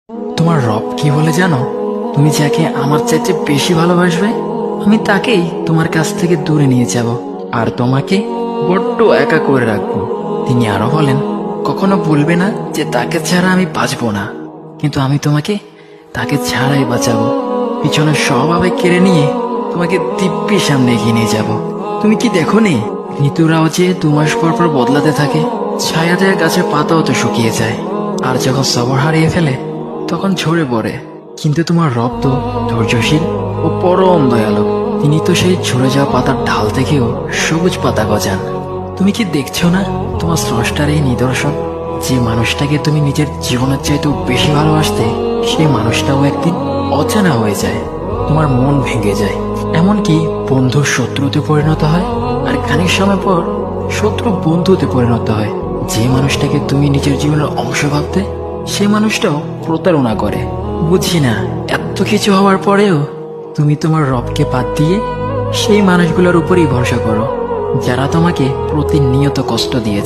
তোমার রব কি বলে জানো? তুমি যাকে আমার চাইতে বেশি ভালোবাসবে, আমি তাকেই তোমার কাছ থেকে দূরে নিয়ে যাব আর তোমাকে বড্ড একা করে রাখবো। তিনি আরো বলেন, কখনো বলবে না যে তাকে ছাড়া আমি বাঁচবো না, কিন্তু আমি তোমাকে তাকে ছাড়াই বাঁচাবো। পিছনের সব আবেগ কেড়ে নিয়ে তোমাকে দিব্যি সামনে এগিয়ে নিয়ে যাব। তুমি কি দেখো নি, ঋতুরাও যে 2 মাস পর পর বদলাতে থাকে, ছায়া দেয়া গাছের পাতাও তো শুকিয়ে যায়, আর যখন সবর হারিয়ে ফেলে তখন ঝরে পড়ে। কিন্তু তোমার রব তো ধৈর্যশীল ও পরম দয়ালু। তিনি তো সেই ঝরে যাওয়া পাতার ঢাল থেকেও সবুজ পাতা গজান। তুমি কি দেখছো না তোমার স্রষ্টার এই নিদর্শন? যে মানুষটাকে তুমি নিজের জীবনের চাইতেও বেশি ভালোবাসতে, সেই মানুষটাও একদিন অচেনা হয়ে যায়, তোমার মন ভেঙে যায়, এমনকি বন্ধুর শত্রুতে পরিণত হয়। আর খানিক সময় পর শত্রু বন্ধুতে পরিণত হয়। যে মানুষটাকে তুমি নিজের জীবনের অংশ ভাবতে, সে মানুষটাও প্রতারণা করে। বুঝি না, এত কিছু হওয়ার পরেও তুমি তোমার রবকে বাদ দিয়ে সেই মানুষগুলোর উপরই ভরসা করো, যারা তোমাকে প্রতিনিয়ত কষ্ট দিয়েছে।